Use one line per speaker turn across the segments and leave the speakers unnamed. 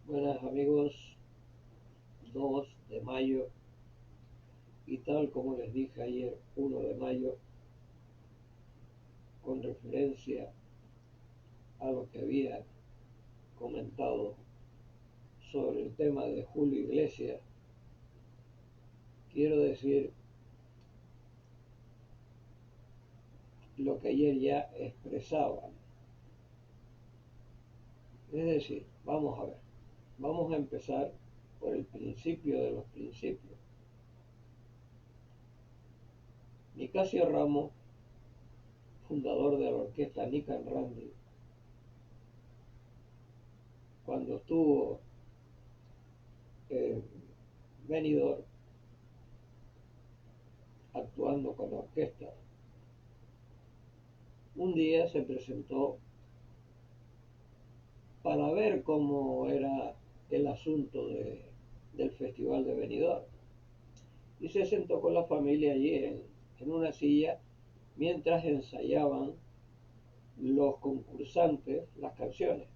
Buenas amigos, 2 de mayo y tal como les dije ayer, 1 de mayo, con referencia a lo que había comentado sobre el tema de Julio Iglesias, quiero decir lo que ayer ya expresaba. Es decir, vamos a ver, vamos a empezar por el principio de los principios. Nicasio Ramos, fundador de la orquesta Nick and Randy, cuando estuvo en Benidorm actuando con la orquesta, un día se presentó para ver cómo era el asunto del Festival de Benidorm. Y se sentó con la familia allí en una silla mientras ensayaban los concursantes las canciones.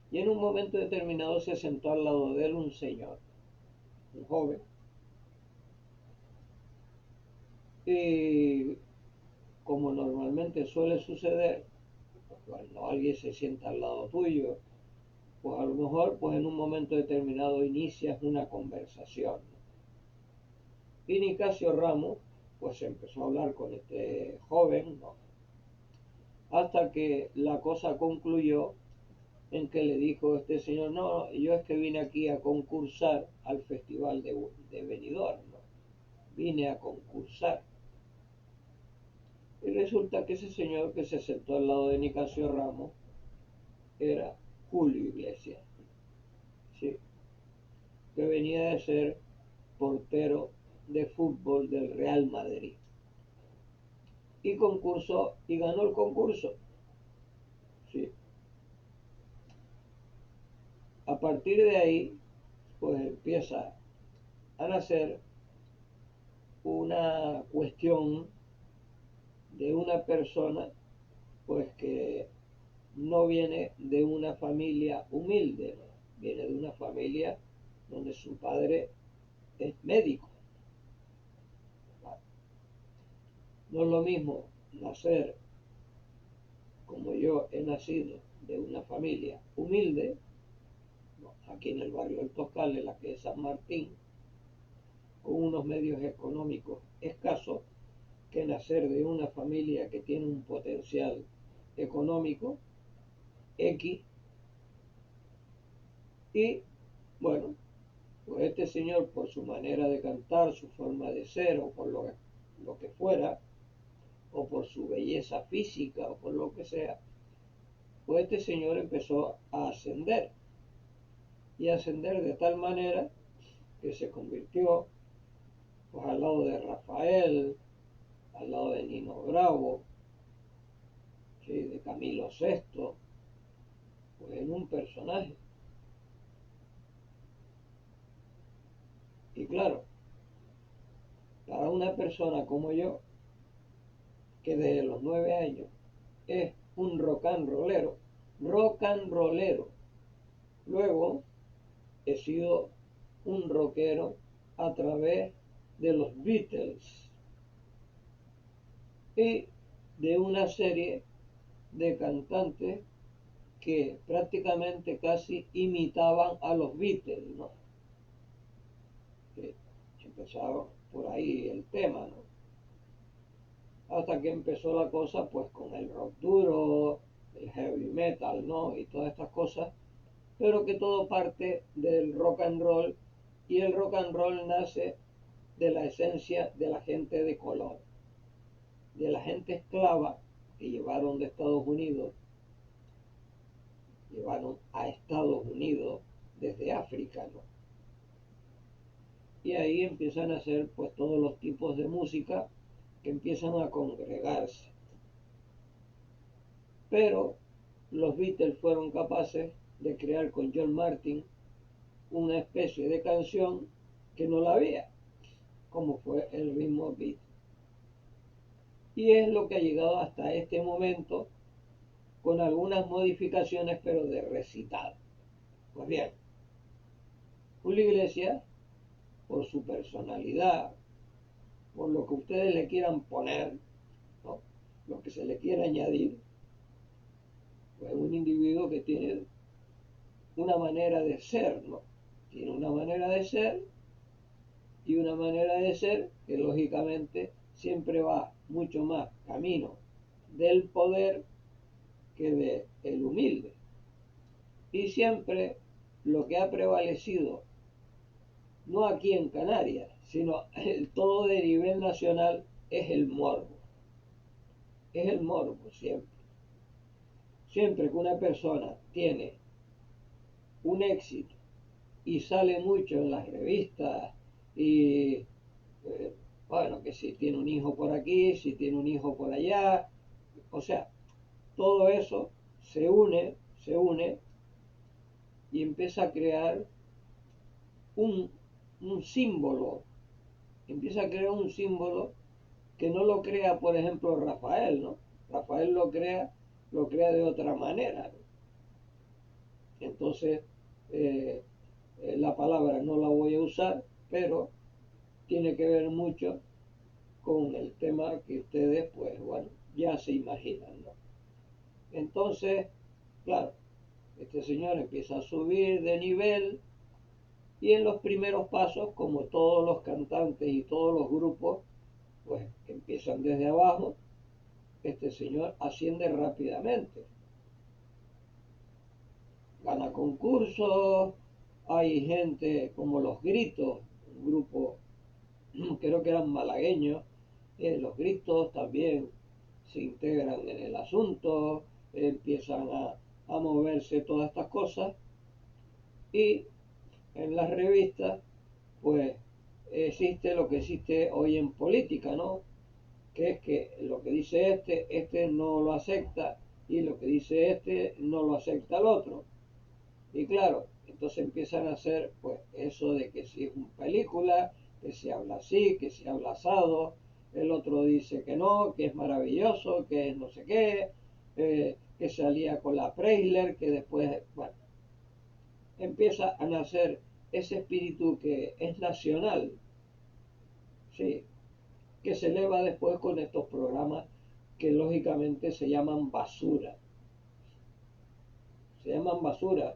Y en un momento determinado se sentó al lado de él un señor, un joven, y como normalmente suele suceder, cuando alguien se sienta al lado tuyo, pues a lo mejor pues en un momento determinado inicias una conversación. Y Nicasio Ramos pues empezó a hablar con este joven, ¿no? Hasta que la cosa concluyó en que le dijo este señor: no, yo es que vine aquí a concursar al festival de Benidorm, ¿no? Vine a concursar. Y resulta que ese señor que se sentó al lado de Nicasio Ramos era Julio Iglesias, ¿sí? Que venía de ser portero de fútbol del Real Madrid. Y concursó y ganó el concurso, ¿sí? A partir de ahí, pues empieza a nacer una cuestión de una persona, pues que no viene de una familia humilde, ¿no? Viene de una familia donde su padre es médico. No es lo mismo nacer como yo he nacido de una familia humilde, ¿no? Aquí en el barrio del Toscal, la que es San Martín, con unos medios económicos escasos, que nacer de una familia que tiene un potencial económico X. Y bueno, pues este señor, por su manera de cantar, su forma de ser, o por lo que fuera, o por su belleza física, o por lo que sea, pues este señor empezó a ascender, y a ascender de tal manera que se convirtió pues al lado de Rafael, al lado de Nino Bravo, ¿sí? De Camilo Sesto, pues en un personaje. Y claro, para una persona como yo, que desde los 9 años es un rock and rollero, luego he sido un rockero a través de los Beatles y de una serie de cantantes que prácticamente casi imitaban a los Beatles, ¿no? Que empezaba por ahí el tema, ¿no? Hasta que empezó la cosa pues con el rock duro, el heavy metal, ¿no? Y todas estas cosas, pero que todo parte del rock and roll, y el rock and roll nace de la esencia de la gente de color, de la gente esclava que llevaron a Estados Unidos desde África, ¿no? Y ahí empiezan a hacer pues todos los tipos de música que empiezan a congregarse. Pero los Beatles fueron capaces de crear con John Martin una especie de canción que no la había, como fue el ritmo beat. Y es lo que ha llegado hasta este momento, con algunas modificaciones, pero de recital. Pues bien, Julio Iglesias, por su personalidad, por lo que ustedes le quieran poner, ¿no? Lo que se le quiera añadir, pues un individuo que tiene una manera de ser, ¿no? Tiene una manera de ser y una manera de ser que lógicamente siempre va mucho más camino del poder que de el humilde. Y siempre lo que ha prevalecido, no aquí en Canarias, sino el todo de nivel nacional, es el morbo. Es el morbo siempre. Siempre que una persona tiene un éxito y sale mucho en las revistas y bueno, que si tiene un hijo por aquí, si tiene un hijo por allá, o sea, todo eso se une y empieza a crear un, un símbolo, empieza a crear un símbolo que no lo crea, por ejemplo, Rafael, ¿no? Rafael lo crea de otra manera, ¿no? Entonces, eh, la palabra no la voy a usar, pero tiene que ver mucho con el tema que ustedes, pues bueno, ya se imaginan, ¿no? Entonces, claro, este señor empieza a subir de nivel y en los primeros pasos, como todos los cantantes y todos los grupos, pues empiezan desde abajo, este señor asciende rápidamente. Gana concursos, hay gente como Los Gritos, un grupo, creo que eran malagueños, Los Gritos también se integran en el asunto, empiezan a moverse todas estas cosas y en las revistas pues existe lo que existe hoy en política, ¿no? Que es que lo que dice este no lo acepta y lo que dice este no lo acepta el otro. Y claro, entonces empiezan a hacer pues eso de que si es una película, que se habla así, que se habla asado, el otro dice que no, que es maravilloso, que es no sé qué, que se alía con la Preisler, que después, bueno, empieza a nacer ese espíritu que es nacional, sí, que se eleva después con estos programas que lógicamente se llaman basura. Se llaman basura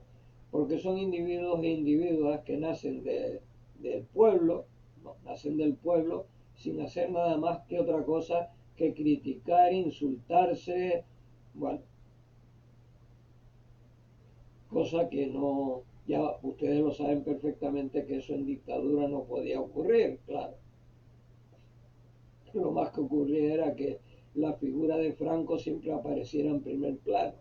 porque son individuos e individuas que nacen del pueblo, no, nacen del pueblo sin hacer nada más que otra cosa que criticar, insultarse, bueno, cosa que no, ya ustedes lo saben perfectamente que eso en dictadura no podía ocurrir, claro. Lo más que ocurría era que la figura de Franco siempre apareciera en primer plano,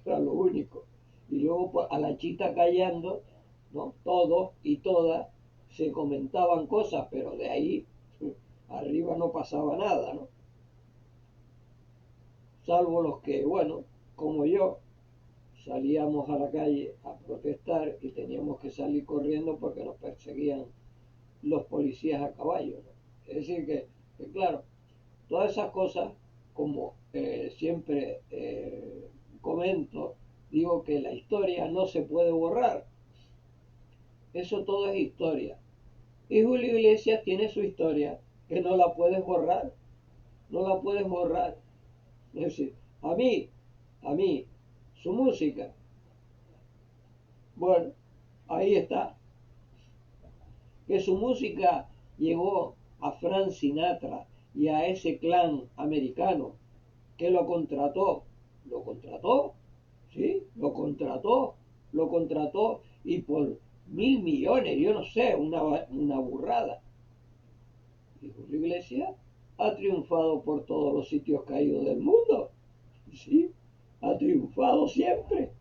era lo único. Y luego pues, a la chita callando, ¿no? Todos y todas se comentaban cosas, pero de ahí arriba no pasaba nada, ¿no? Salvo los que, bueno, como yo, salíamos a la calle a protestar y teníamos que salir corriendo porque nos perseguían los policías a caballo, ¿no? Es decir, que claro, todas esas cosas, como siempre comento, digo que la historia no se puede borrar. Eso todo es historia. Y Julio Iglesias tiene su historia, que no la puedes borrar. No la puedes borrar. Es decir, a mí, su música, bueno, ahí está. Que su música llegó a Frank Sinatra y a ese clan americano que lo contrató, ¿sí? Lo contrató y por 1.000 millones, yo no sé, una burrada. Y Julio Iglesias ha triunfado por todos los sitios caídos del mundo, ¿sí? Ha triunfado siempre,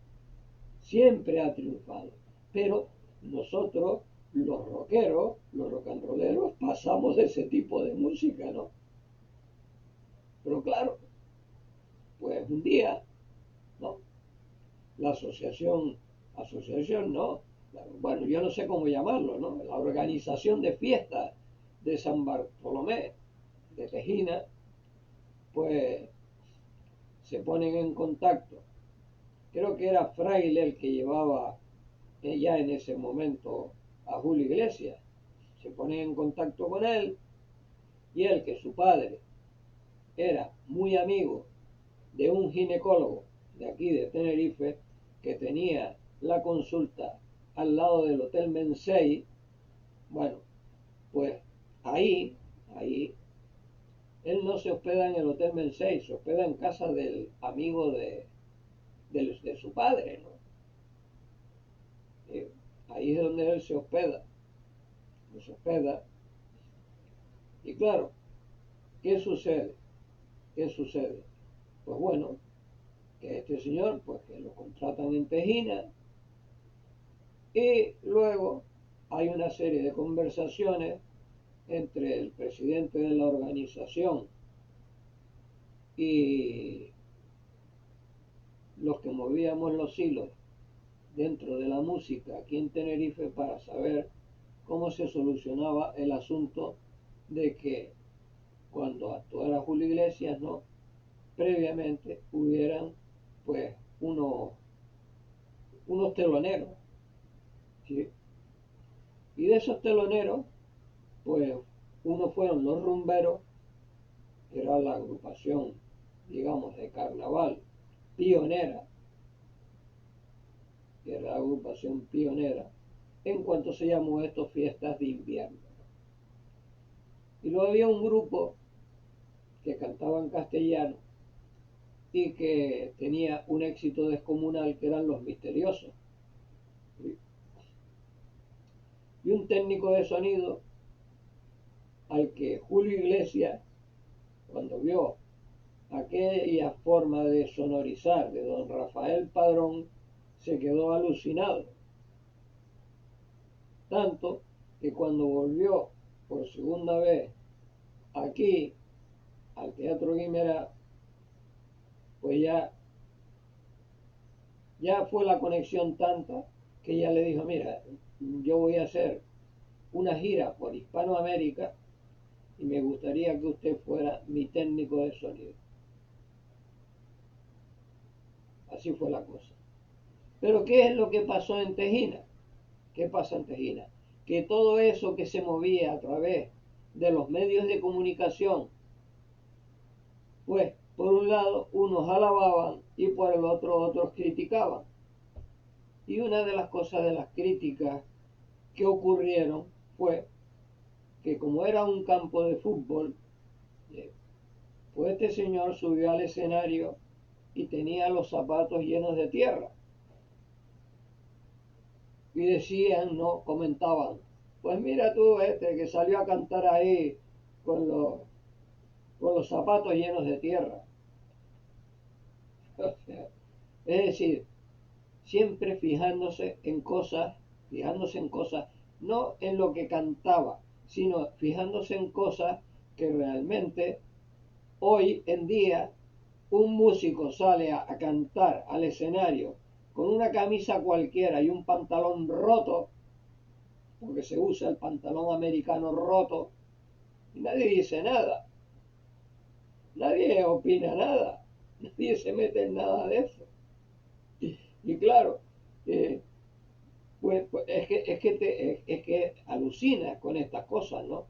siempre ha triunfado. Pero nosotros, los rockeros, los rock and rolleros, pasamos de ese tipo de música, ¿no? Pero claro, pues un día, ¿no? La asociación no, bueno, yo no sé cómo llamarlo, ¿no? La organización de fiestas de San Bartolomé de Tejina, pues se ponen en contacto. Creo que era Fraile el que llevaba ya en ese momento a Julio Iglesias. Se ponen en contacto con él y él, que su padre era muy amigo de un ginecólogo de aquí de Tenerife, que tenía la consulta al lado del Hotel Mensei, bueno, pues ahí, él no se hospeda en el Hotel Mensei, se hospeda en casa del amigo de su padre, ¿no? Ahí es donde él se hospeda. Y claro, ¿qué sucede? ¿Qué sucede? Pues bueno, que este señor, pues que lo contratan en Tejina, y luego hay una serie de conversaciones entre el presidente de la organización y los que movíamos los hilos dentro de la música aquí en Tenerife para saber cómo se solucionaba el asunto de que cuando actuara Julio Iglesias, ¿no?, previamente hubieran pues unos teloneros, ¿sí? Y de esos teloneros, pues unos fueron los Rumberos, que era la agrupación, digamos, de carnaval pionera, que era la agrupación pionera en cuanto se llamó esto fiestas de invierno. Y luego había un grupo que cantaba en castellano y que tenía un éxito descomunal, que eran Los Misteriosos. Y un técnico de sonido al que Julio Iglesias, cuando vio aquella forma de sonorizar de don Rafael Padrón, se quedó alucinado. Tanto que cuando volvió por segunda vez aquí al Teatro Guimerá, pues ya fue la conexión tanta que ya le dijo, mira, yo voy a hacer una gira por Hispanoamérica y me gustaría que usted fuera mi técnico de sonido. Así fue la cosa. Pero ¿qué es lo que pasó en Tejina? ¿Qué pasa en Tejina? Que todo eso que se movía a través de los medios de comunicación, pues por un lado unos alababan y por el otro otros criticaban. Y una de las cosas de las críticas que ocurrieron fue que como era un campo de fútbol, pues este señor subió al escenario y tenía los zapatos llenos de tierra. Y decían, no, comentaban, pues mira tú que salió a cantar ahí con los zapatos llenos de tierra. O sea, es decir, siempre fijándose en cosas, no en lo que cantaba, sino fijándose en cosas que realmente hoy en día un músico sale a cantar al escenario con una camisa cualquiera y un pantalón roto, porque se usa el pantalón americano roto, y nadie dice nada, nadie opina nada, nadie se mete en nada de eso. Y claro, pues es que alucinas con estas cosas, ¿no?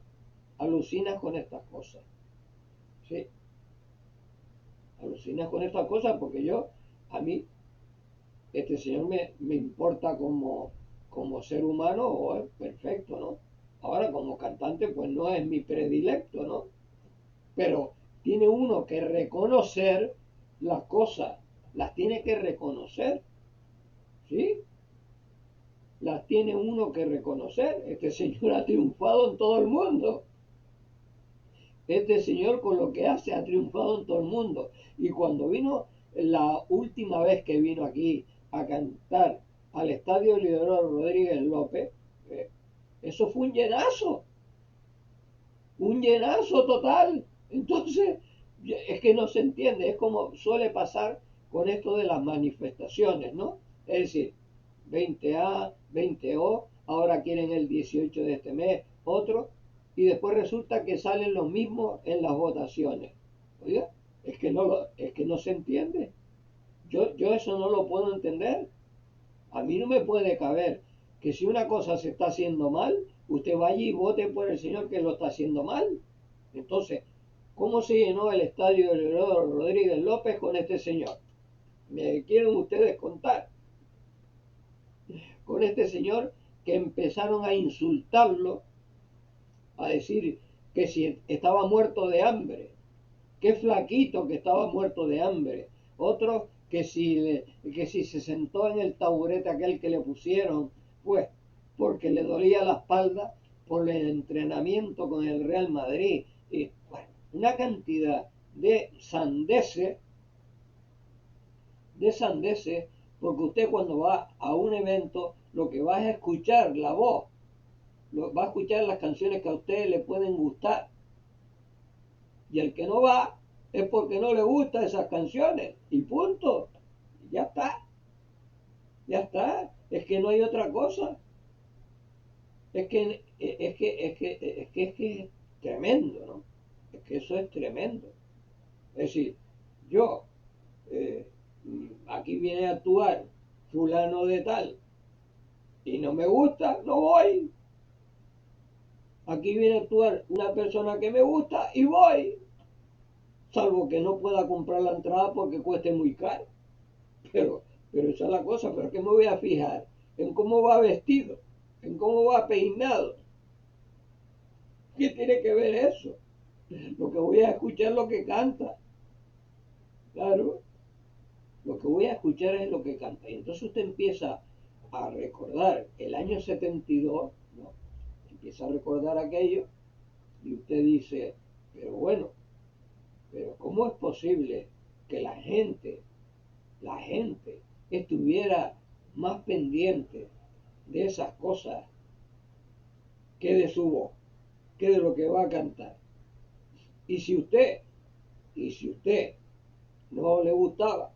Alucinas con estas cosas, ¿sí? Alucinas con estas cosas porque a mí, este señor me importa como ser humano, oh, perfecto, ¿no? Ahora como cantante, pues no es mi predilecto, ¿no? Pero tiene uno que reconocer las cosas, las tiene que reconocer, ¿sí? Las tiene uno que reconocer. Este señor ha triunfado en todo el mundo. Este señor con lo que hace ha triunfado en todo el mundo. Y cuando vino, la última vez que vino aquí a cantar al Estadio Leonardo Rodríguez López, eso fue un llenazo total. Entonces, es que no se entiende, es como suele pasar con esto de las manifestaciones, ¿no? Es decir, 20A, 20O, ahora quieren el 18 de este mes, otro, y después resulta que salen los mismos en las votaciones. Oiga, es que no se entiende. Yo eso no lo puedo entender. A mí no me puede caber que si una cosa se está haciendo mal, usted vaya y vote por el señor que lo está haciendo mal. Entonces, ¿cómo se llenó el estadio de Leonardo Rodríguez López con este señor? ¿Me quieren ustedes contar? Con este señor que empezaron a insultarlo, a decir que si estaba muerto de hambre, qué flaquito que estaba muerto de hambre. Otro que si se sentó en el taburete aquel que le pusieron, pues porque le dolía la espalda por el entrenamiento con el Real Madrid. Y bueno, una cantidad de sandeces, porque usted cuando va a un evento lo que va es escuchar la voz, va a escuchar las canciones que a usted le pueden gustar. Y el que no va es porque no le gustan esas canciones. Y punto. Ya está. Ya está. Es que no hay otra cosa. Es que es tremendo, ¿no? Es que eso es tremendo. Es decir, yo, aquí viene a actuar fulano de tal y no me gusta, no voy. Aquí viene a actuar una persona que me gusta y voy. Salvo que no pueda comprar la entrada porque cueste muy caro. Pero, pero esa es la cosa, pero es que me voy a fijar en cómo va vestido, en cómo va peinado. ¿Qué tiene que ver eso? Lo que voy a escuchar es lo que canta. Claro, lo que voy a escuchar es lo que canta. Y entonces usted empieza a recordar el año 72, ¿no? Empieza a recordar aquello y usted dice, pero bueno, pero ¿cómo es posible que la gente estuviera más pendiente de esas cosas que de su voz, que de lo que va a cantar? Y si usted, y si usted no le gustaba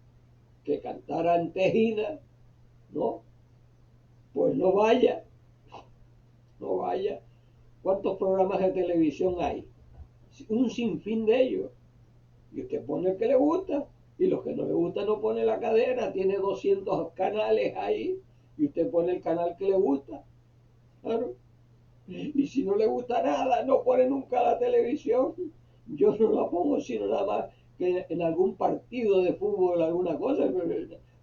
que cantara en Tejina, ¿no? Pues no vaya, no vaya. ¿Cuántos programas de televisión hay? Un sinfín de ellos. Y usted pone el que le gusta, y los que no le gusta no pone la cadena, tiene 200 canales ahí, y usted pone el canal que le gusta. Claro. Y si no le gusta nada, no pone nunca la televisión. Yo no la pongo sino nada más que en algún partido de fútbol, alguna cosa,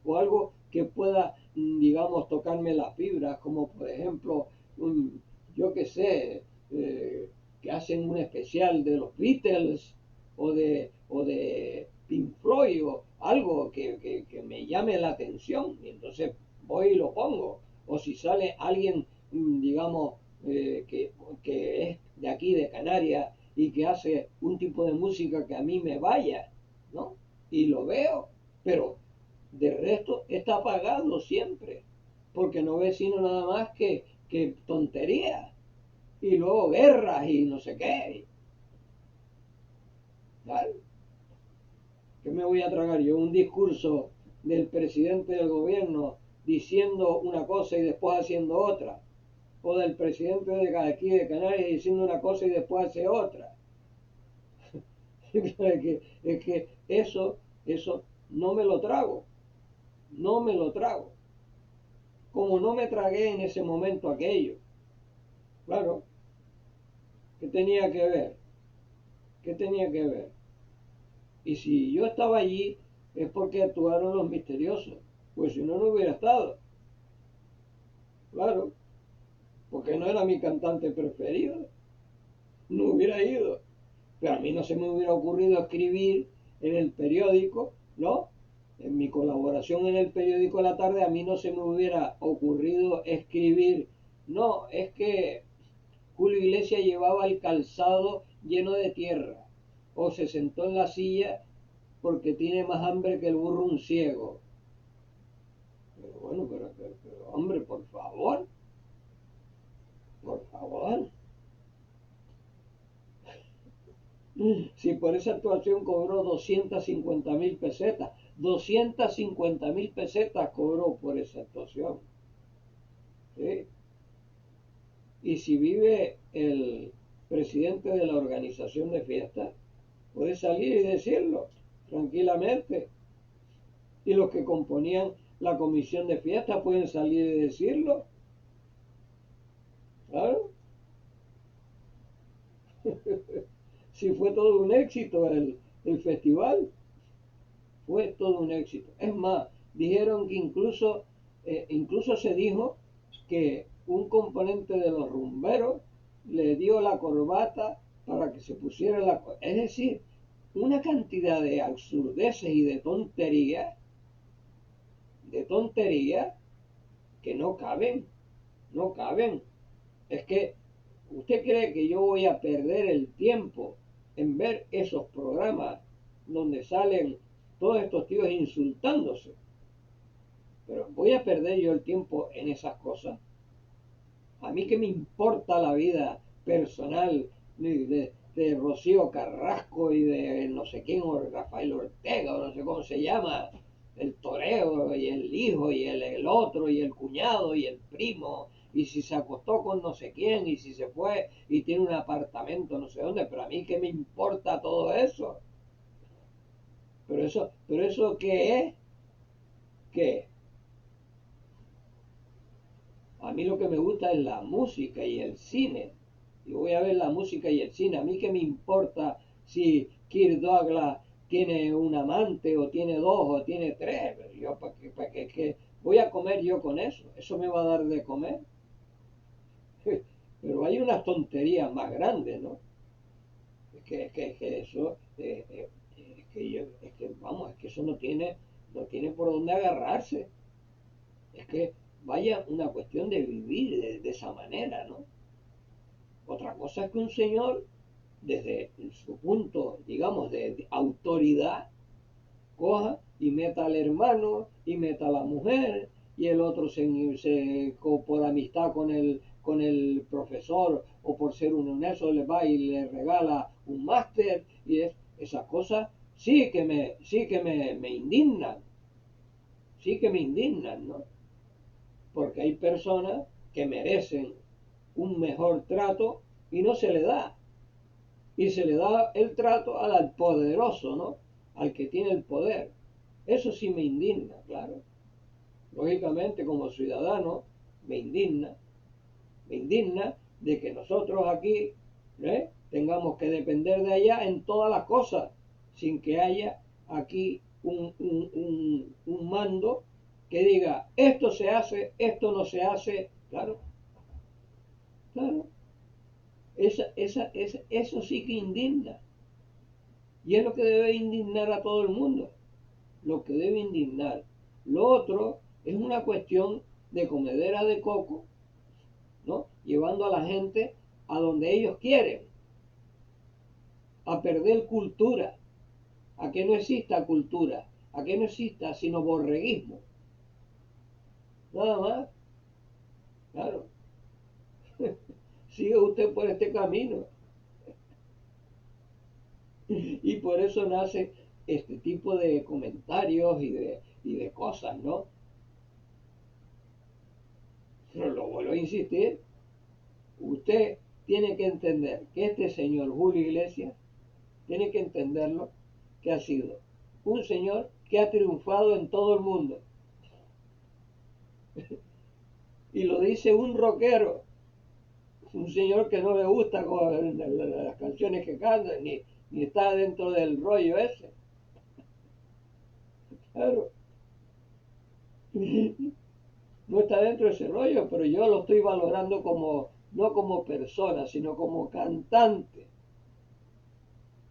o algo que pueda, digamos, tocarme las fibras, como por ejemplo, yo que sé, que hacen un especial de los Beatles o de Pink Floyd o algo que me llame la atención, y entonces voy y lo pongo. O si sale alguien, digamos, que es de aquí, de Canarias, y que hace un tipo de música que a mí me vaya, ¿no? Y lo veo, pero de resto está apagado siempre, porque no ve sino nada más que tonterías, y luego guerras y no sé qué. ¿Vale? ¿Qué me voy a tragar yo? Un discurso del presidente del gobierno diciendo una cosa y después haciendo otra, o del presidente de aquí de Canarias diciendo una cosa y después hace otra. Es que eso no me lo trago, no me lo trago. Como no me tragué en ese momento aquello. Claro, ¿qué tenía que ver? ¿Qué tenía que ver? Y si yo estaba allí es porque actuaron los misteriosos, pues si no, no hubiera estado. Claro, porque no era mi cantante preferido, no hubiera ido. Pero a mí no se me hubiera ocurrido escribir en el periódico, ¿no? En mi colaboración en el periódico La Tarde, a mí no se me hubiera ocurrido escribir, no, es que Julio Iglesias llevaba el calzado lleno de tierra, o se sentó en la silla porque tiene más hambre que el burro un ciego. Pero bueno, pero hombre, por favor. Si por esa actuación cobró 250.000 pesetas, 250.000 pesetas cobró por esa actuación. ¿Sí? Y si vive el presidente de la organización de fiesta, puede salir y decirlo tranquilamente. Y los que componían la comisión de fiesta pueden salir y decirlo, claro. Si fue todo un éxito el festival, fue todo un éxito. Es más, dijeron que incluso se dijo que un componente de los rumberos le dio la corbata para que se pusiera la... Es decir, una cantidad de absurdeces y de tonterías que no caben, no caben. Es que usted cree que yo voy a perder el tiempo en ver esos programas donde salen todos estos tíos insultándose, pero voy a perder yo el tiempo en esas cosas. A mí que me importa la vida personal de Rocío Carrasco y de no sé quién, o Rafael Ortega, o no sé cómo se llama, el toreo y el hijo y el otro y el cuñado y el primo, y si se acostó con no sé quién y si se fue y tiene un apartamento no sé dónde, pero a mí que me importa todo eso. Pero eso ¿qué es? ¿Qué? A mí lo que me gusta es la música y el cine. Yo voy a ver la música y el cine. A mí qué me importa si Kirk Douglas tiene un amante o tiene dos o tiene tres. Yo ¿para qué voy a comer yo con eso? Eso me va a dar de comer. Pero hay unas tonterías más grandes, ¿no? Es que eso, vamos, es que eso no tiene por dónde agarrarse. Es que vaya una cuestión de vivir de esa manera, ¿no? Otra cosa es que un señor, desde su punto, digamos, de autoridad, coja y meta al hermano y meta a la mujer y el otro por amistad con el profesor o por ser un honesto le va y le regala un máster y esas cosas sí que me indignan, sí que me indignan, ¿no? Porque hay personas que merecen un mejor trato y no se le da. Y se le da el trato al poderoso, ¿no? Al que tiene el poder. Eso sí me indigna, claro. Lógicamente, como ciudadano, me indigna de que nosotros aquí tengamos que depender de allá en todas las cosas, sin que haya aquí un mando que diga, esto se hace, esto no se hace. Claro, claro. Eso sí que indigna. Y es lo que debe indignar a todo el mundo. Lo que debe indignar. Lo otro es una cuestión de comedera de coco, ¿no? Llevando a la gente a donde ellos quieren, a perder cultura, a que no exista cultura, a que no exista sino borreguismo. Nada más, claro. Sigue usted por este camino. Y por eso nace este tipo de comentarios y de cosas, ¿no? Pero lo vuelvo a insistir, usted tiene que entender que este señor Julio Iglesias, tiene que entenderlo, que ha sido un señor que ha triunfado en todo el mundo. Y lo dice un rockero, un señor que no le gusta las canciones que canta, ni está dentro del rollo ese. Claro, no está dentro de ese rollo, pero yo lo estoy valorando no como persona, sino como cantante.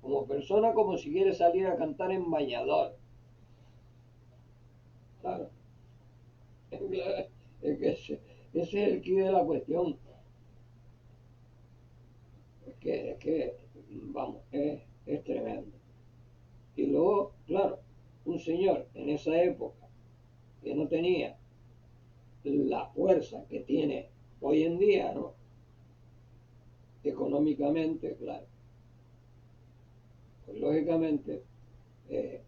Como persona, como si quiere salir a cantar en bañador. Claro, es que ese es el quid de la cuestión. Es que vamos, es tremendo. Y luego, claro, un señor en esa época que no tenía la fuerza que tiene hoy en día, ¿no? Económicamente, claro. Pues lógicamente, eh,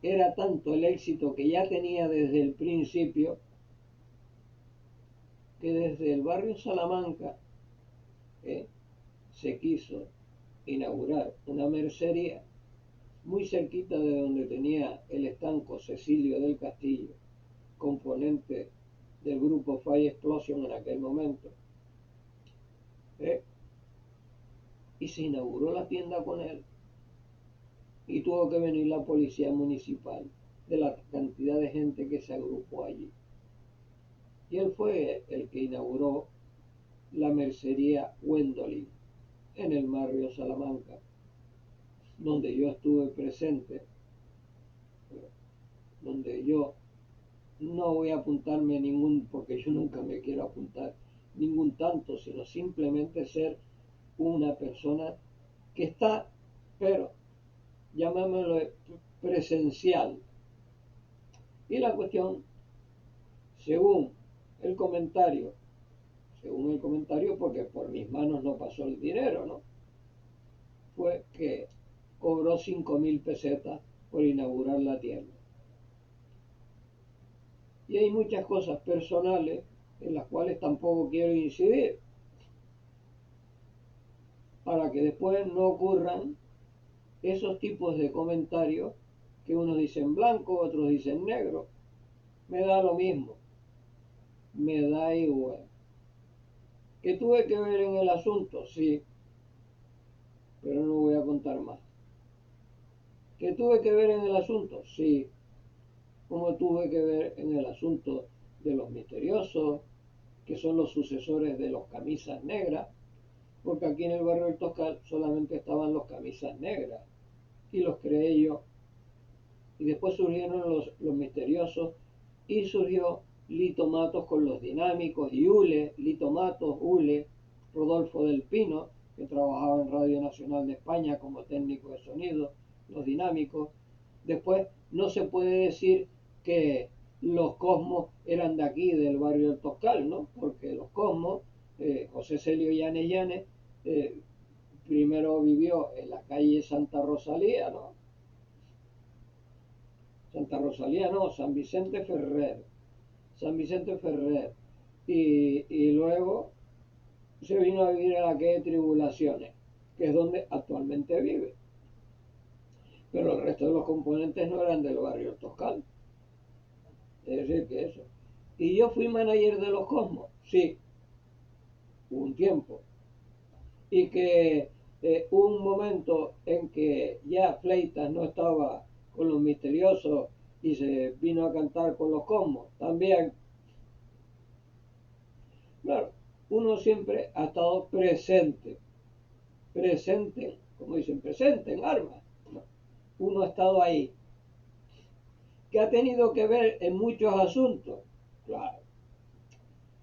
era tanto el éxito que ya tenía desde el principio, que desde el barrio Salamanca eh, se quiso inaugurar una mercería muy cerquita de donde tenía el estanco Cecilio del Castillo, componente del grupo Fire Explosion en aquel momento. Y se inauguró la tienda con él. Y tuvo que venir la policía municipal de la cantidad de gente que se agrupó allí. Y él fue el que inauguró la mercería Wendolin en el barrio Salamanca, donde yo estuve presente, donde yo no voy a apuntarme ningún, porque yo nunca me quiero apuntar ningún tanto, sino simplemente ser una persona que está, pero llamémoslo presencial. Y la cuestión, según el comentario, porque por mis manos no pasó el dinero, ¿no? Fue que cobró 5.000 pesetas por inaugurar la tienda. Y hay muchas cosas personales en las cuales tampoco quiero incidir, para que después no ocurran esos tipos de comentarios que unos dicen blanco, otros dicen negro. Me da lo mismo, me da igual. ¿Que tuve que ver en el asunto? Sí, pero no voy a contar más. ¿Que tuve que ver en el asunto? Sí, como tuve que ver en el asunto de los misteriosos, que son los sucesores de los camisas negras, porque aquí en el barrio del Toscal solamente estaban los camisas negras, y los creé yo. Y después surgieron los misteriosos, y surgió Lito Matos con los dinámicos, y Ule, Lito Matos, Ule, Rodolfo del Pino, que trabajaba en Radio Nacional de España como técnico de sonido, los dinámicos. Después no se puede decir que los Cosmos eran de aquí, del barrio del Toscal, ¿no? Porque los Cosmos, José Celio Llanes Llanes, primero vivió en la calle Santa Rosalía, ¿no? Santa Rosalía no, San Vicente Ferrer. San Vicente Ferrer. Y luego se vino a vivir a la calle Tribulaciones, que es donde actualmente vive. Pero el resto de los componentes no eran del barrio Toscal. Es decir, que eso. Y yo fui manager de los Cosmos, sí, un tiempo. Y que hubo un momento en que ya Fleitas no estaba con los misteriosos y se vino a cantar con los Cosmos, también. Claro, uno siempre ha estado presente, como dicen, presente en armas. Uno ha estado ahí, que ha tenido que ver en muchos asuntos, claro.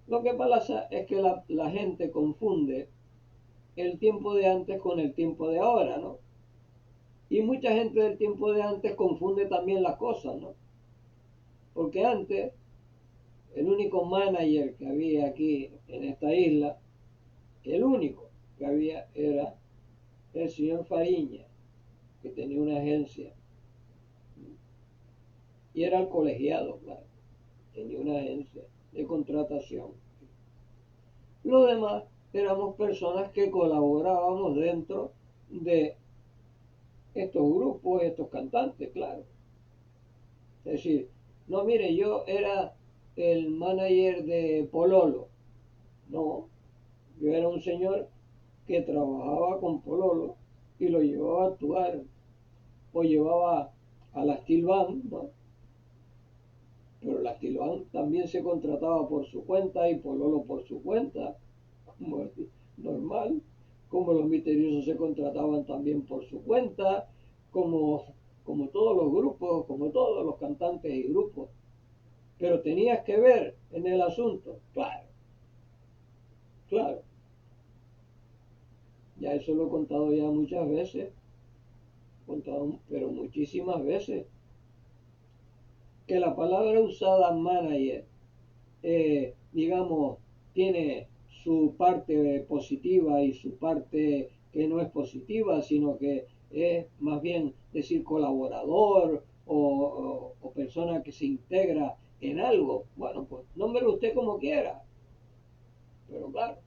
Lo que pasa es que la gente confunde el tiempo de antes con el tiempo de ahora, ¿no? Y mucha gente del tiempo de antes confunde también las cosas, ¿no? Porque antes, el único manager que había aquí en esta isla, el único que había era el señor Fariña, que tenía una agencia. Y era el colegiado, claro. Tenía una agencia de contratación. Los demás éramos personas que colaborábamos dentro de estos grupos, estos cantantes, claro. Es decir, no, mire, yo era el manager de Pololo. No, yo era un señor que trabajaba con Pololo y lo llevaba a actuar, o llevaba a la Steel Band, ¿no? Pero la Steel Band también se contrataba por su cuenta y Pololo por su cuenta, como es normal, como los misteriosos se contrataban también por su cuenta, como, como todos los grupos, como todos los cantantes y grupos. Pero tenías que ver en el asunto, claro, claro. Ya eso lo he contado ya muchas veces, contado, pero muchísimas veces, que la palabra usada manager, digamos, tiene su parte positiva y su parte que no es positiva, sino que es más bien decir colaborador o persona que se integra en algo. Bueno, pues nómbrelo usted como quiera. Pero claro,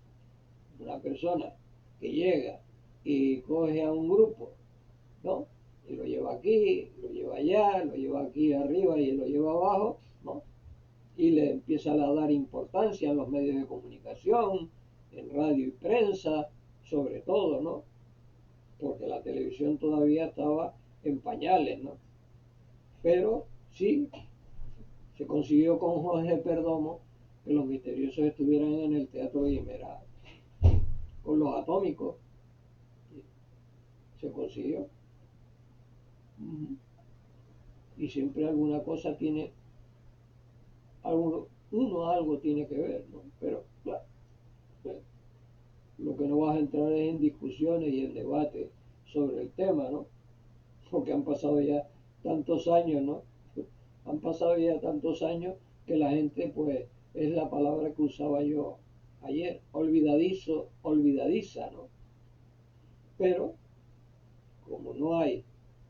una persona que llega y coge a un grupo, ¿no? Y lo lleva aquí, lo lleva allá, lo lleva aquí arriba y lo lleva abajo, ¿no? y le empiezan a dar importancia en los medios de comunicación, en radio y prensa, sobre todo, ¿no? Porque la televisión todavía estaba en pañales, ¿no? Pero sí, se consiguió con Jorge Perdomo que los misteriosos estuvieran en el Teatro Guimerá con los atómicos. Se consiguió. Y siempre alguna cosa tiene, algo tiene que ver, ¿no? Pero claro, lo que no vas a entrar es en discusiones y en debate sobre el tema, ¿no? Porque han pasado ya tantos años, ¿no? Han pasado ya tantos años que la gente, pues, es la palabra que usaba yo ayer, olvidadizo, olvidadiza, ¿no? Pero como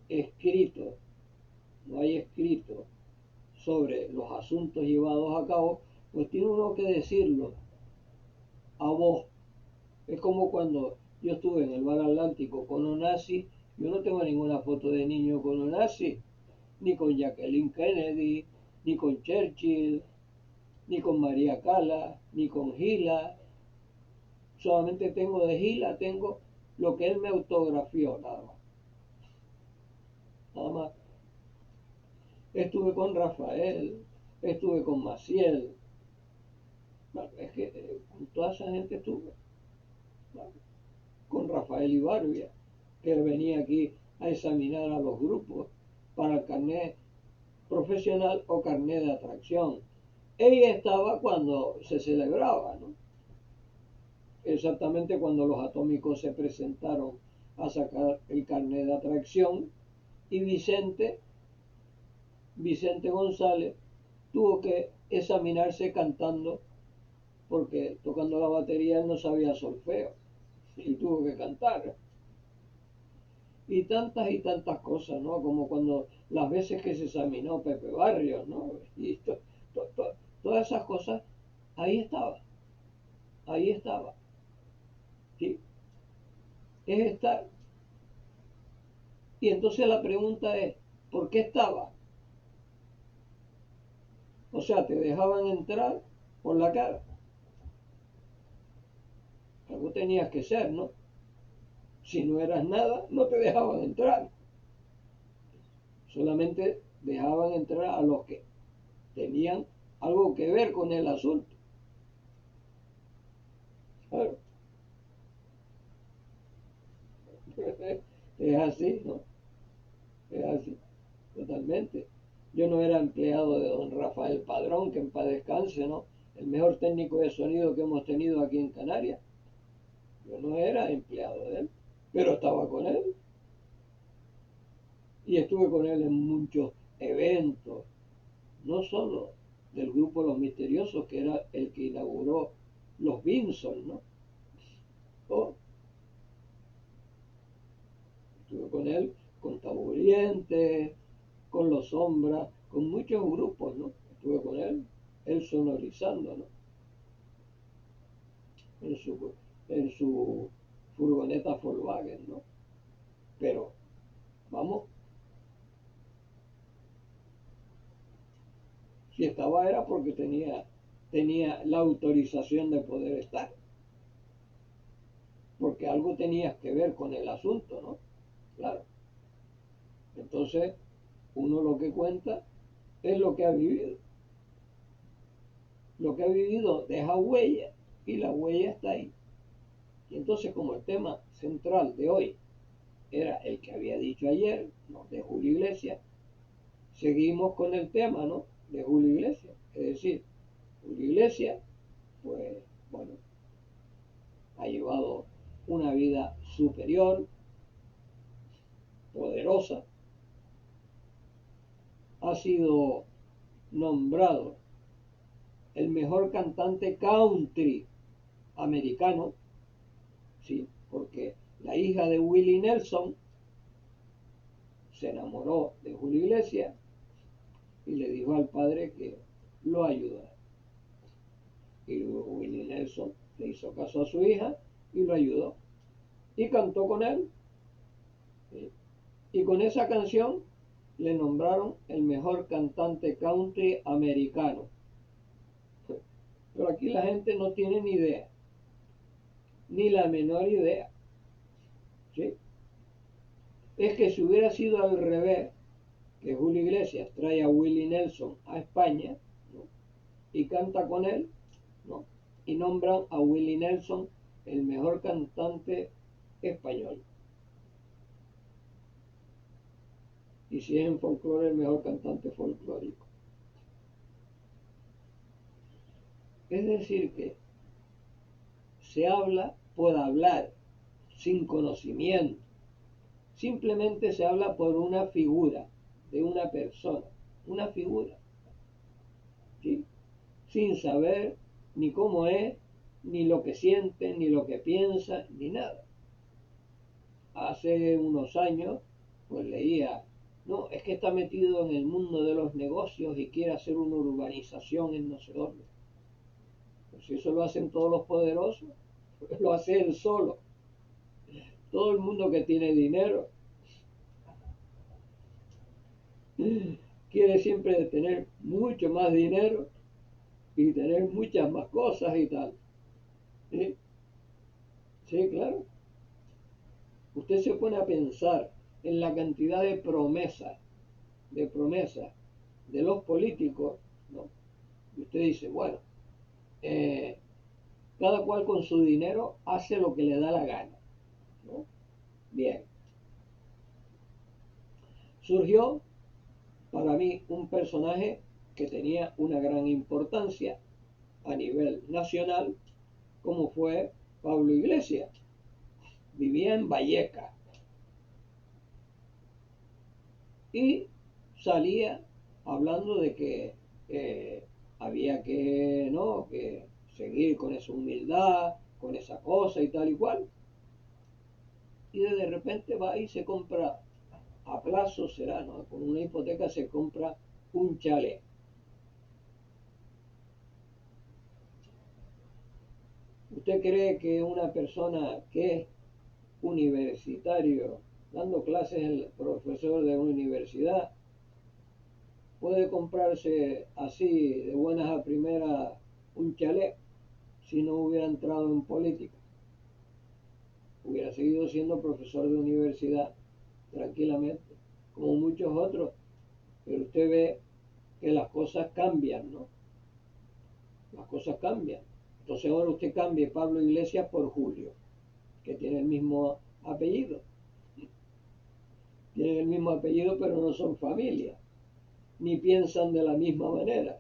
escrito, no hay escrito sobre los asuntos llevados a cabo, pues tiene uno que decirlo a voz. Es como cuando yo estuve en el bar Atlántico con Onassis, yo no tengo ninguna foto de niño con Onassis, ni con Jacqueline Kennedy, ni con Churchill, ni con María Cala, ni con Gila. Solamente tengo de Gila, tengo lo que él me autografió, nada más. Nada más. Estuve con Rafael, estuve con Maciel. Bueno, es que con toda esa gente estuve. Bueno, con Rafael Ibarbia, que él venía aquí a examinar a los grupos para el carnet profesional o carnet de atracción. Ella estaba cuando se celebraba, ¿no? Exactamente cuando los atómicos se presentaron a sacar el carnet de atracción y Vicente González tuvo que examinarse cantando porque tocando la batería él no sabía solfeo y tuvo que cantar. Y tantas cosas, ¿no? Como cuando las veces que se examinó Pepe Barrios, ¿no? Y todas esas cosas, ahí estaba, ahí estaba. ¿Sí? Es estar. Y entonces la pregunta es, ¿por qué estaba? O sea, te dejaban entrar por la cara. Algo tenías que ser, ¿no? Si no eras nada, no te dejaban entrar. Solamente dejaban entrar a los que tenían algo que ver con el asunto. Claro. Es así, ¿no? Es así, totalmente. Yo no era empleado de don Rafael Padrón, que en paz descanse, ¿no? El mejor técnico de sonido que hemos tenido aquí en Canarias. Yo no era empleado de él, pero estaba con él. Y estuve con él en muchos eventos, no solo del grupo Los Misteriosos, que era el que inauguró los Vinson, ¿no? O estuve con él, con Taburiente, con Los Sombras, con muchos grupos, ¿no? Estuve con él sonorizando, ¿no? En su, en su furgoneta Volkswagen, ¿no? Pero, vamos, si estaba era porque tenía la autorización de poder estar, porque algo tenías que ver con el asunto, ¿no? Claro. Entonces, uno lo que cuenta es lo que ha vivido. Lo que ha vivido deja huella y la huella está ahí. Y entonces, como el tema central de hoy era el que había dicho ayer, ¿no? De Julio Iglesias, seguimos con el tema, ¿no? De Julio Iglesias. Es decir, Julio Iglesias, pues, bueno, ha llevado una vida superior, poderosa, ha sido nombrado el mejor cantante country americano, ¿sí? Porque la hija de Willie Nelson se enamoró de Julio Iglesias y le dijo al padre que lo ayudara. Y Willie Nelson le hizo caso a su hija y lo ayudó. Y cantó con él. ¿Sí? Y con esa canción le nombraron el mejor cantante country americano. Pero aquí la gente no tiene ni idea, ni la menor idea, ¿sí? Es que si hubiera sido al revés, que Julio Iglesias trae a Willie Nelson a España, ¿no? Y canta con él, ¿no? Y nombran a Willie Nelson el mejor cantante español. Y si es en folclore, el mejor cantante folclórico. Es decir, que se habla por hablar, sin conocimiento. Simplemente se habla por una figura de una persona, una figura, ¿sí? Sin saber ni cómo es, ni lo que siente, ni lo que piensa, ni nada. Hace unos años, pues leía, no, es que está metido en el mundo de los negocios y quiere hacer una urbanización en no sé dónde. Pues si eso lo hacen todos los poderosos, pues lo hace él solo. Todo el mundo que tiene dinero quiere siempre tener mucho más dinero y tener muchas más cosas y tal. ¿Sí? Sí, claro. Usted se pone a pensar en la cantidad de promesas de los políticos, ¿no? Y usted dice, bueno, eh, cada cual con su dinero hace lo que le da la gana, ¿no? Bien. Surgió para mí un personaje que tenía una gran importancia a nivel nacional, como fue Pablo Iglesias. Vivía en Vallecas y salía hablando de que había que, ¿no? que seguir con esa humildad, con esa cosa y tal y cual. Y de repente va y se compra, a plazo será, ¿no? Con una hipoteca se compra un chalet. ¿Usted cree que una persona que es universitario, dando clases el profesor de una universidad, puede comprarse así de buenas a primeras un chalet si no hubiera entrado en política? Hubiera seguido siendo profesor de universidad tranquilamente, como muchos otros, pero usted ve que las cosas cambian, ¿no? Las cosas cambian. Entonces ahora usted cambie Pablo Iglesias por Julio, que tiene el mismo apellido. Tienen el mismo apellido, pero no son familia, ni piensan de la misma manera.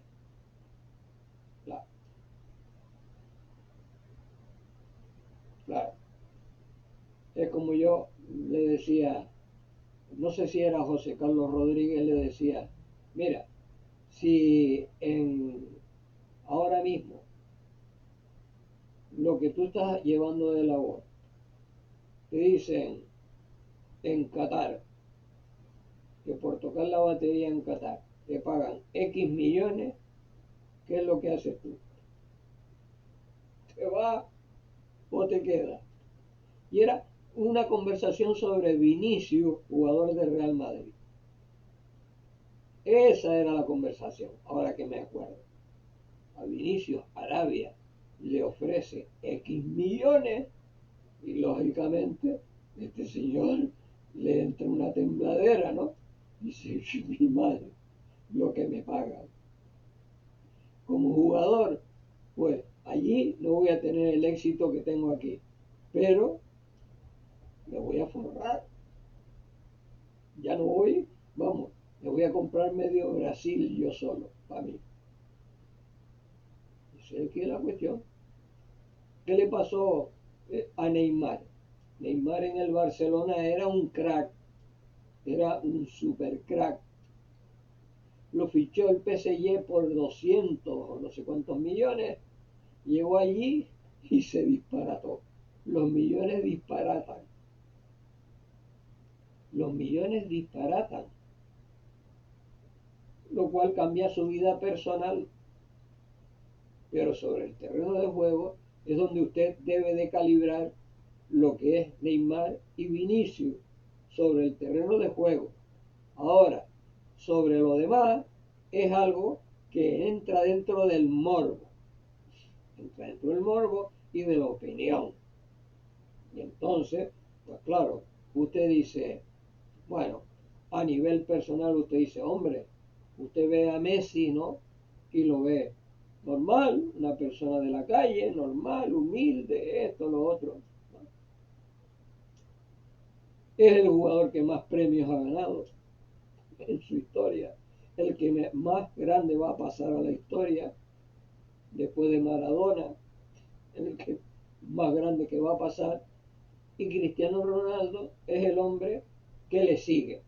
Claro, claro. Es como yo le decía, no sé si era José Carlos Rodríguez, le decía, mira, si ahora mismo lo que tú estás llevando de labor, te dicen en Qatar, que por tocar la batería en Qatar te pagan X millones, ¿qué es lo que haces tú? ¿Te vas o te quedas? Y era una conversación sobre Vinicius, jugador de Real Madrid. Esa era la conversación, ahora que me acuerdo. A Vinicius, Arabia le ofrece X millones y lógicamente este señor le entra una tembladera, ¿no? Dice, mi madre, lo que me pagan. Como jugador, pues allí no voy a tener el éxito que tengo aquí, pero me voy a forrar. Ya no voy, vamos, me voy a comprar medio Brasil yo solo, para mí. Esa es que es la cuestión. ¿Qué le pasó a Neymar? Neymar en el Barcelona era un crack, era un super crack. Lo fichó el PSG por 200 o no sé cuántos millones, llegó allí y se disparató. Los millones disparatan. Los millones disparatan, lo cual cambia su vida personal, pero sobre el terreno de juego es donde usted debe de calibrar lo que es Neymar y Vinicius sobre el terreno de juego. Ahora, sobre lo demás es algo que entra dentro del morbo. entra dentro del morbo y de la opinión. Y entonces, pues claro, usted dice, bueno, a nivel personal usted dice, hombre, usted ve a Messi, ¿no? Y lo ve normal, una persona de la calle, normal, humilde, esto, lo otro. Es el jugador que más premios ha ganado en su historia, el que más grande va a pasar a la historia después de Maradona, el que más grande que va a pasar, y Cristiano Ronaldo es el hombre que le sigue,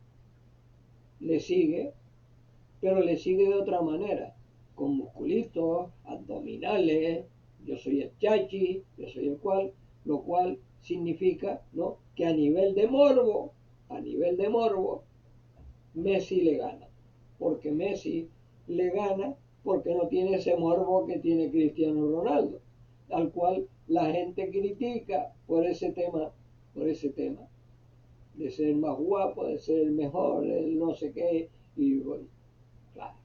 pero le sigue de otra manera, con musculitos, abdominales, yo soy el chachi, yo soy el cual, lo cual significa, ¿no?, que a nivel de morbo, Messi le gana, porque Messi le gana porque no tiene ese morbo que tiene Cristiano Ronaldo, al cual la gente critica por ese tema, de ser el más guapo, de ser el mejor, el no sé qué, y bueno, claro.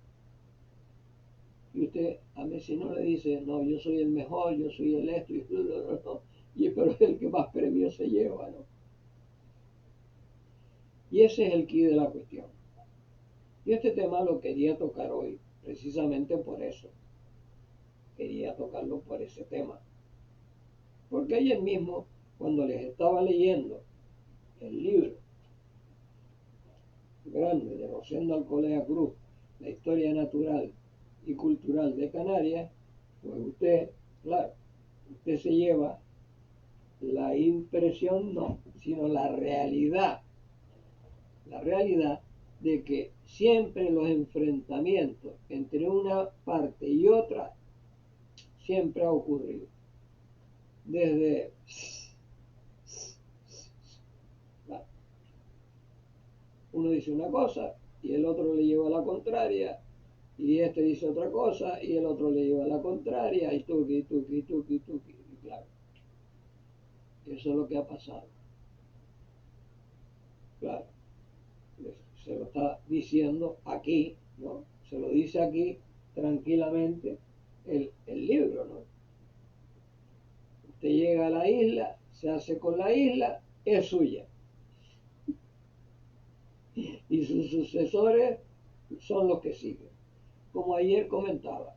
Y usted a Messi no le dice, no, yo soy el mejor, yo soy el esto, y pero es el que más premios se lleva, ¿no? Y ese es el quid de la cuestión. Y este tema lo quería tocar hoy, precisamente por eso. Quería tocarlo por ese tema. Porque ayer mismo, cuando les estaba leyendo el libro grande de Rosendo Alcolea Cruz, La historia natural y cultural de Canarias, pues usted, claro, usted se lleva la impresión, no, sino la realidad de que siempre los enfrentamientos entre una parte y otra siempre ha ocurrido. Desde uno dice una cosa y el otro le lleva a la contraria, y este dice otra cosa y el otro le lleva a la contraria, y tuki, tuki, tuki, tuki, y claro, eso es lo que ha pasado. Claro, se lo está diciendo aquí, ¿no? Se lo dice aquí tranquilamente el libro, ¿no? Usted llega a la isla, se hace con la isla, es suya. Y sus sucesores son los que siguen. Como ayer comentaba,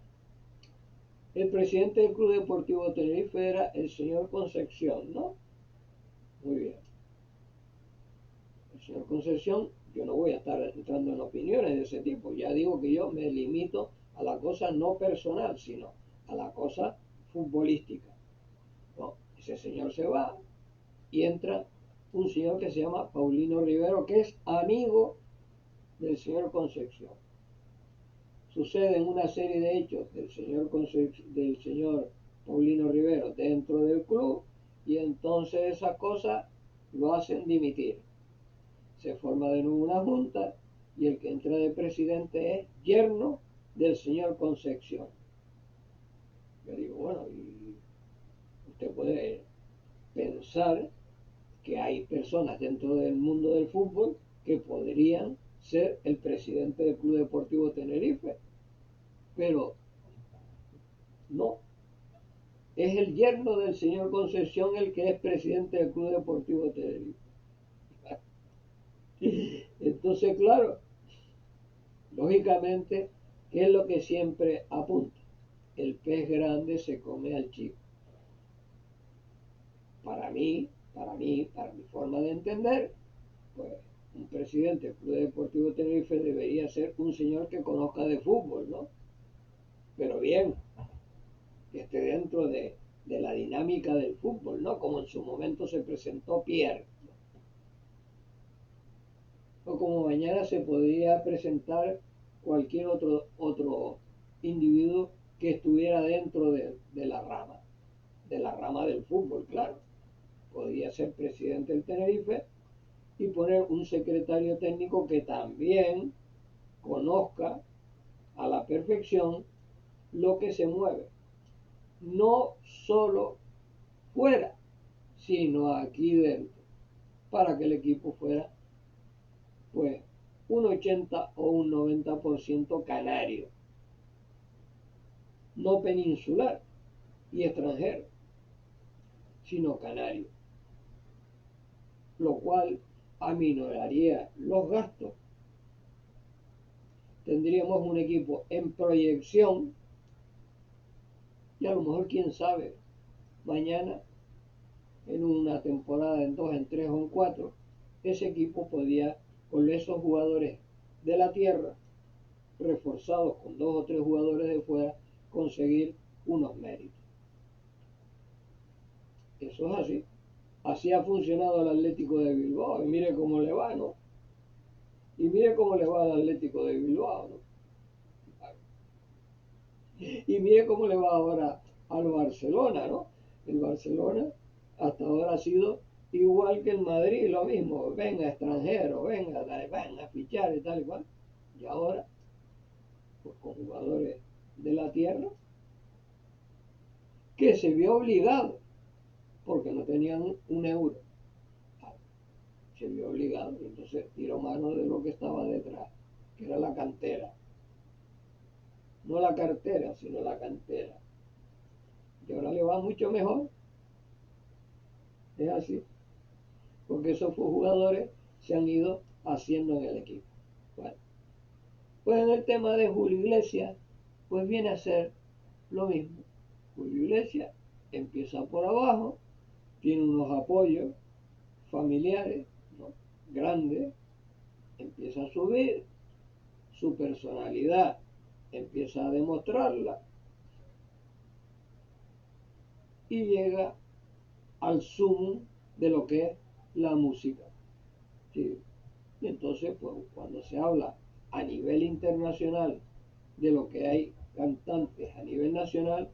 el presidente del Club Deportivo Tenerife era el señor Concepción, ¿no? Muy bien. El señor Concepción, yo no voy a estar entrando en opiniones de ese tipo. Ya digo que yo me limito a la cosa no personal, sino a la cosa futbolística. ¿No? Ese señor se va y entra un señor que se llama Paulino Rivero, que es amigo del señor Concepción. Suceden una serie de hechos del señor Paulino Rivero dentro del club, y entonces esas cosas lo hacen dimitir. Se forma de nuevo una junta y el que entra de presidente es yerno del señor Concepción. Yo digo, bueno, y usted puede pensar que hay personas dentro del mundo del fútbol que podrían ser el presidente del Club Deportivo Tenerife, pero no, es el yerno del señor Concepción el que es presidente del Club Deportivo Tenerife. Entonces, claro, lógicamente, ¿qué es lo que siempre apunta? El pez grande se come al chico. Para mi forma de entender, pues un presidente del Club Deportivo Tenerife debería ser un señor que conozca de fútbol, ¿no? Pero bien, que esté dentro de la dinámica del fútbol, ¿no? Como en su momento se presentó Pierre. O como mañana se podría presentar cualquier otro individuo que estuviera dentro de la rama del fútbol, claro. Podría ser presidente del Tenerife y poner un secretario técnico que también conozca a la perfección lo que se mueve, no solo fuera, sino aquí dentro, para que el equipo fuera pues un 80 o un 90% canario, no peninsular. y extranjero, sino canario, lo cual aminoraría los gastos. Tendríamos un equipo en proyección y a lo mejor, quién sabe, mañana, en una temporada, en 2, en 3 o en 4, ese equipo podía, con esos jugadores de la tierra, reforzados con 2 o 3 jugadores de fuera, conseguir unos méritos. Eso es así. Así ha funcionado el Atlético de Bilbao y mire cómo le va, ¿no? Y mire cómo le va al Atlético de Bilbao, ¿no? Y mire cómo le va ahora al Barcelona, ¿no? El Barcelona hasta ahora ha sido igual que el Madrid, lo mismo, venga extranjero, venga a fichar y tal y cual. Y ahora, pues con jugadores de la tierra, que se vio obligado, porque no tenían un euro, se vio obligado, y entonces tiró mano de lo que estaba detrás, que era la cantera. No la cartera, sino la cantera. Y ahora le va mucho mejor. Es así. Porque esos jugadores se han ido haciendo en el equipo. Bueno, pues en el tema de Julio Iglesias, pues viene a ser lo mismo. Julio Iglesias empieza por abajo, tiene unos apoyos familiares, ¿no?, grandes, empieza a subir, su personalidad empieza a demostrarla y llega al sumo de lo que es la música. ¿Sí? Y entonces, pues, cuando se habla a nivel internacional de lo que hay cantantes a nivel nacional,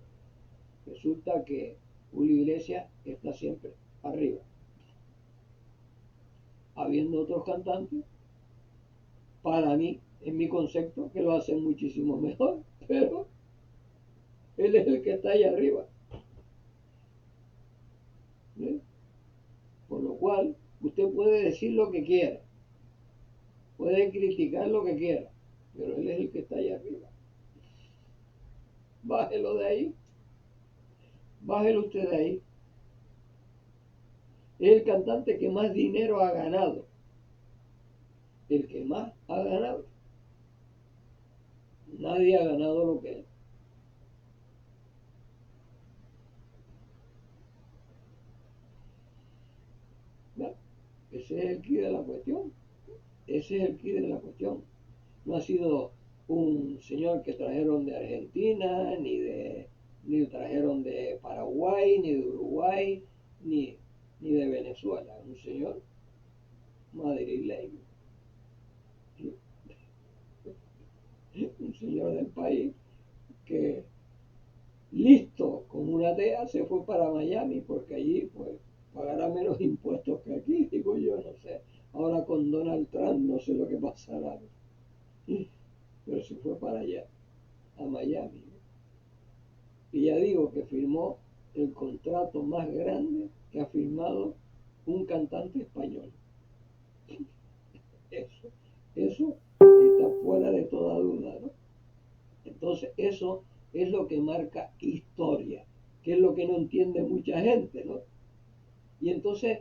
resulta que Julio Iglesias está siempre arriba. Habiendo otros cantantes, para mí, en mi concepto, que lo hacen muchísimo mejor, pero él es el que está ahí arriba. ¿Sí? Por lo cual, usted puede decir lo que quiera, puede criticar lo que quiera, pero él es el que está ahí arriba. Bájelo de ahí, bájelo usted de ahí. Es el cantante que más dinero ha ganado, el que más ha ganado. Nadie ha ganado lo que él. ¿No? Ese es el quid de la cuestión. Ese es el quid de la cuestión. No ha sido un señor que trajeron de Argentina, ni trajeron de Paraguay, ni de Uruguay, ni de Venezuela. Un señor madrileño. ¿Sí? Un señor del país que, listo como una tea, se fue para Miami porque allí pues pagará menos impuestos que aquí, digo yo, no sé. Ahora con Donald Trump no sé lo que pasará, pero se fue para allá, a Miami. Y ya digo que firmó el contrato más grande que ha firmado un cantante español. Eso está fuera de toda duda, ¿no? Entonces eso es lo que marca historia, que es lo que no entiende mucha gente, ¿no? Y entonces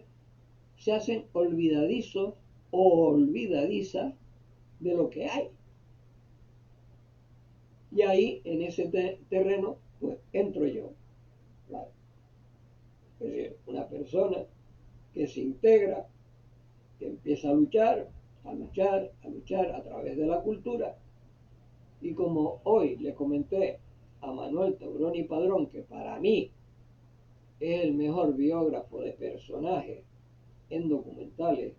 se hacen olvidadizos o olvidadizas de lo que hay. Y ahí, en ese terreno, pues entro yo. Claro. Es decir, una persona que se integra, que empieza a luchar, a luchar, a luchar a través de la cultura. Y como hoy le comenté a Manuel Tauroni Padrón, que para mí es el mejor biógrafo de personajes en documentales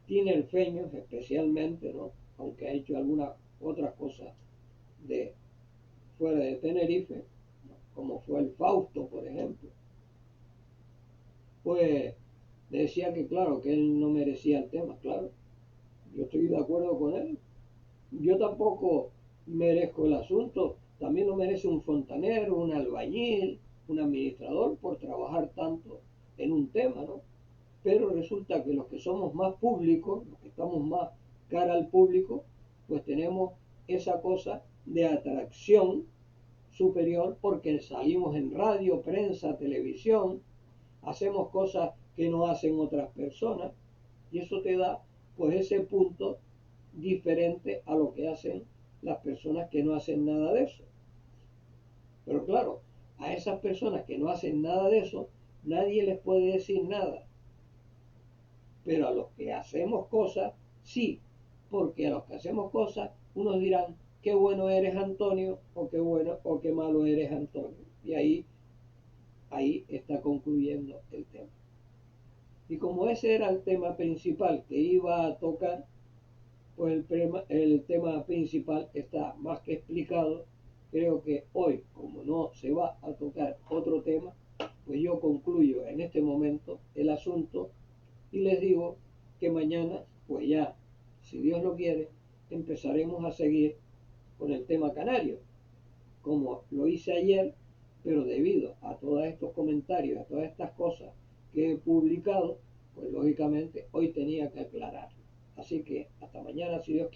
tinerfeños especialmente, ¿no?, aunque ha hecho algunas otras cosas de fuera de Tenerife, ¿no?, como fue el Fausto, por ejemplo, pues decía que claro, que él no merecía el tema. Claro, yo estoy de acuerdo con él. Yo tampoco merezco el asunto. También lo merece un fontanero, un albañil, un administrador por trabajar tanto en un tema, ¿no? Pero resulta que los que somos más públicos, los que estamos más cara al público, pues tenemos esa cosa de atracción superior porque salimos en radio, prensa, televisión, hacemos cosas que no hacen otras personas y eso te da pues ese punto diferente a lo que hacen las personas que no hacen nada de eso. Pero claro, a esas personas que no hacen nada de eso, nadie les puede decir nada. Pero a los que hacemos cosas, sí, porque a los que hacemos cosas, unos dirán, qué bueno eres Antonio, o qué bueno o qué malo eres Antonio. Y ahí está concluyendo el tema. Y como ese era el tema principal que iba a tocar, pues el tema principal está más que explicado. Creo que hoy, como no se va a tocar otro tema, pues yo concluyo en este momento el asunto y les digo que mañana, pues ya, si Dios lo quiere, empezaremos a seguir con el tema canario, como lo hice ayer, pero debido a todos estos comentarios, a todas estas cosas que he publicado, pues lógicamente hoy tenía que aclarar. Así que hasta mañana, si Dios quiere.